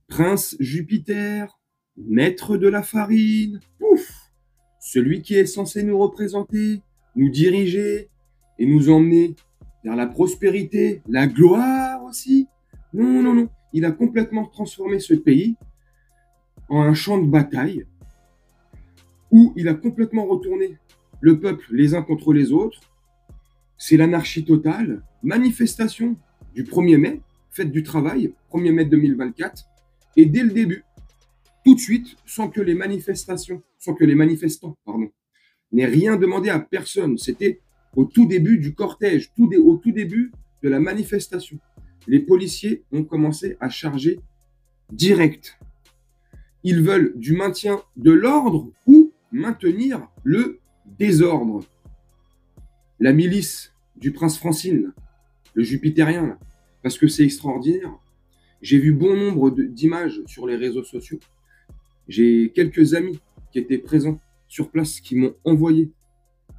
Prince Jupiter, maître de la farine, pouf, celui qui est censé nous représenter, nous diriger et nous emmener vers la prospérité, la gloire aussi. Non, non, non. Il a complètement transformé ce pays en un champ de bataille où il a complètement retourné le peuple les uns contre les autres. C'est l'anarchie totale. Manifestation du 1er mai, fête du travail, 1er mai 2024. Et dès le début, tout de suite, sans que les manifestants, n'aient rien demandé à personne. C'était au tout début du cortège, au tout début de la manifestation. Les policiers ont commencé à charger direct. Ils veulent du maintien de l'ordre ou maintenir le désordre. La milice du prince Francine, le jupitérien, là, parce que c'est extraordinaire. J'ai vu bon nombre d'images sur les réseaux sociaux. J'ai quelques amis qui étaient présents sur place qui m'ont envoyé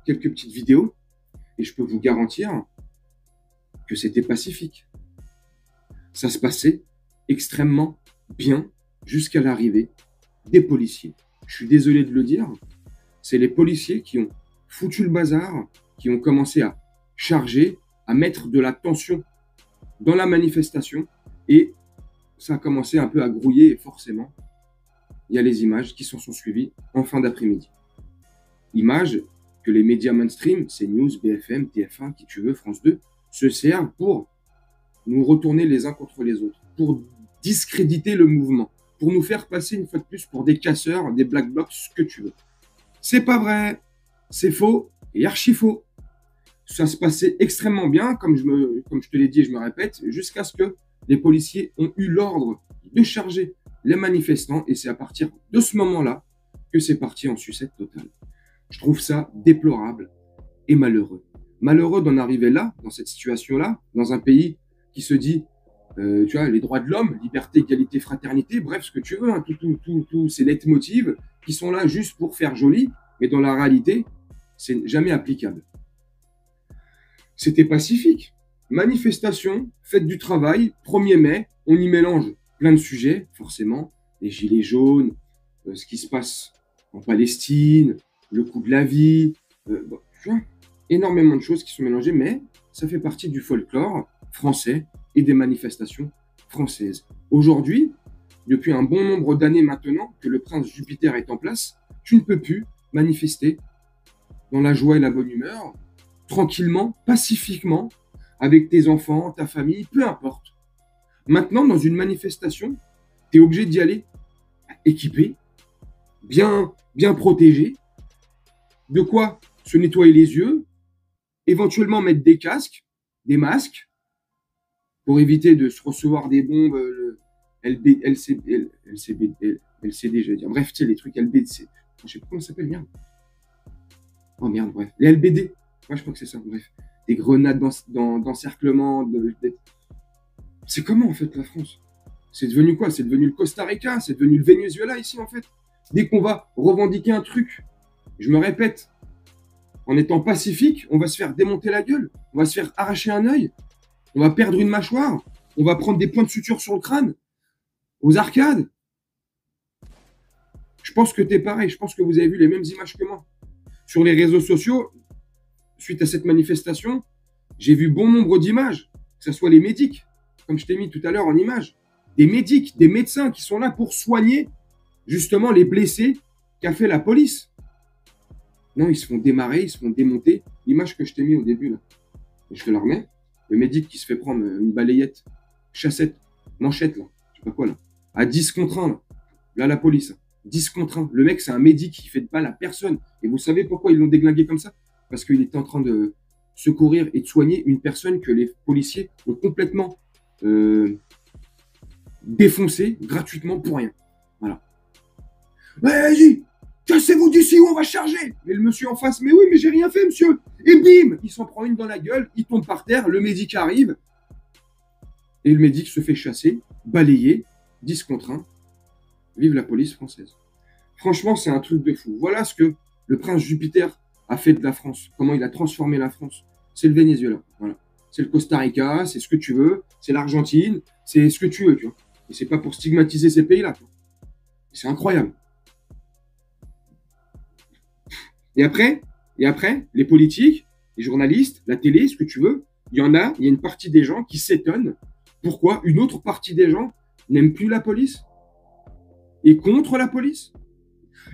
quelques petites vidéos et je peux vous garantir que c'était pacifique. Ça se passait extrêmement bien jusqu'à l'arrivée des policiers. Je suis désolé de le dire, c'est les policiers qui ont foutu le bazar, qui ont commencé à charger, à mettre de la tension dans la manifestation et ça a commencé un peu à grouiller et forcément, il y a les images qui s'en sont suivies en fin d'après-midi. Images que les médias mainstream, CNews, BFM, TF1, qui tu veux, France 2, se servent pour nous retourner les uns contre les autres, pour discréditer le mouvement, pour nous faire passer une fois de plus pour des casseurs, des black blocs, ce que tu veux. C'est pas vrai, c'est faux et archi faux. Ça se passait extrêmement bien, comme je te l'ai dit et je me répète, jusqu'à ce que les policiers ont eu l'ordre de charger les manifestants et c'est à partir de ce moment-là que c'est parti en sucette totale. Je trouve ça déplorable et malheureux. Malheureux d'en arriver là, dans cette situation-là, dans un pays qui se dit, tu vois, les droits de l'homme, liberté, égalité, fraternité, bref, ce que tu veux, hein, tous ces leitmotivs qui sont là juste pour faire joli, mais dans la réalité, c'est jamais applicable. C'était pacifique. Manifestation, fête du travail, 1er mai, on y mélange plein de sujets, forcément, les gilets jaunes, ce qui se passe en Palestine, le coût de la vie, bon, tu vois, énormément de choses qui sont mélangées, mais ça fait partie du folklore français et des manifestations françaises. Aujourd'hui, depuis un bon nombre d'années maintenant que le prince Jupiter est en place, tu ne peux plus manifester dans la joie et la bonne humeur, tranquillement, pacifiquement, avec tes enfants, ta famille, peu importe. Maintenant, dans une manifestation, tu es obligé d'y aller équipé, bien protégé. De quoi se nettoyer les yeux, éventuellement mettre des casques, des masques, pour éviter de se recevoir des bombes, LCD, j'allais dire. Bref, tu sais, les trucs LBC. Je sais pas comment ça s'appelle, merde. Oh merde, bref. Les LBD. Ouais, je crois que c'est ça, bref. Des grenades d'encerclement. C'est comment, en fait, la France? C'est devenu quoi? C'est devenu le Costa Rica? C'est devenu le Venezuela, ici, en fait? Dès qu'on va revendiquer un truc, je me répète, en étant pacifique, on va se faire démonter la gueule, on va se faire arracher un œil, on va perdre une mâchoire, on va prendre des points de suture sur le crâne, aux arcades. Je pense que t'es pareil, je pense que vous avez vu les mêmes images que moi. Sur les réseaux sociaux, suite à cette manifestation, j'ai vu bon nombre d'images, que ce soit les médics, comme je t'ai mis tout à l'heure en image, des médics, des médecins qui sont là pour soigner justement les blessés qu'a fait la police. Non, ils se font démarrer, ils se font démonter. L'image que je t'ai mis au début, là, je te la remets. Le médic qui se fait prendre une balayette, chassette, manchette, là, je sais pas quoi, là, à 10 contre 1, là. Là, la police, 10 contre 1. Le mec, c'est un médic qui fait de balle à personne. Et vous savez pourquoi ils l'ont déglingué comme ça? Parce qu'il était en train de secourir et de soigner une personne que les policiers ont complètement défoncé gratuitement pour rien. Voilà. Vas-y, cassez-vous d'ici ou on va charger. Et le monsieur en face, mais oui, mais j'ai rien fait, monsieur. Et bim, il s'en prend une dans la gueule, il tombe par terre, le médic arrive. Et le médic se fait chasser, balayer, 10 contre 1. Vive la police française. Franchement, c'est un truc de fou. Voilà ce que le prince Jupiter a fait de la France. Comment il a transformé la France. C'est le Venezuela. Voilà. C'est le Costa Rica, c'est ce que tu veux. C'est l'Argentine, c'est ce que tu veux, tu vois. Et c'est pas pour stigmatiser ces pays-là. C'est incroyable. Et après, les politiques, les journalistes, la télé, ce que tu veux, il y a une partie des gens qui s'étonnent pourquoi une autre partie des gens n'aime plus la police, est contre la police,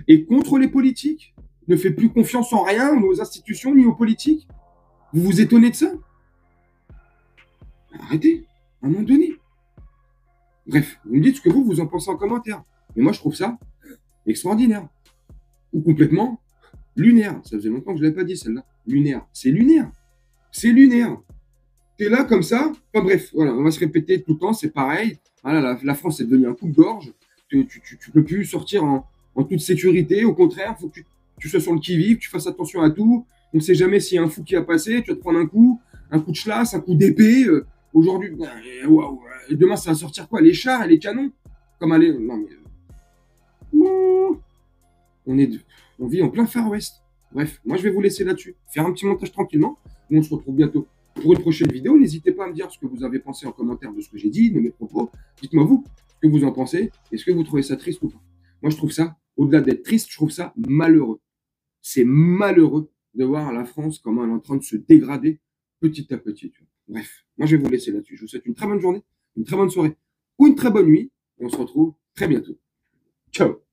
et contre les politiques, ne fait plus confiance en rien, ni aux institutions, ni aux politiques. Vous vous étonnez de ça? Arrêtez, à un moment donné. Bref, vous me dites ce que vous en pensez en commentaire. Mais moi, je trouve ça extraordinaire. Ou complètement lunaire. Ça faisait longtemps que je ne l'avais pas dit, celle-là. Lunaire. C'est lunaire. C'est lunaire. T'es là comme ça. Enfin bref, voilà, on va se répéter tout le temps, c'est pareil. Voilà, la France est devenue un coup de gorge. Tu peux plus sortir en toute sécurité. Au contraire, il faut que tu sois sur le qui-vive, que tu fasses attention à tout. On ne sait jamais s'il y a un fou qui va passer. Tu vas te prendre un coup de chlasse, un coup d'épée. Aujourd'hui, waouh, demain, ça va sortir quoi? Les chars et les canons? Comme aller. Non, mais. On vit en plein Far West. Bref, moi, je vais vous laisser là-dessus. Faire un petit montage tranquillement. Nous, on se retrouve bientôt pour une prochaine vidéo. N'hésitez pas à me dire ce que vous avez pensé en commentaire de ce que j'ai dit, de mes propos. Dites-moi vous ce que vous en pensez. Est-ce que vous trouvez ça triste ou pas? Moi, je trouve ça, au-delà d'être triste, je trouve ça malheureux. C'est malheureux de voir la France comment elle est en train de se dégrader petit à petit. Bref, moi, je vais vous laisser là-dessus. Je vous souhaite une très bonne journée, une très bonne soirée ou une très bonne nuit. Et on se retrouve très bientôt. Ciao!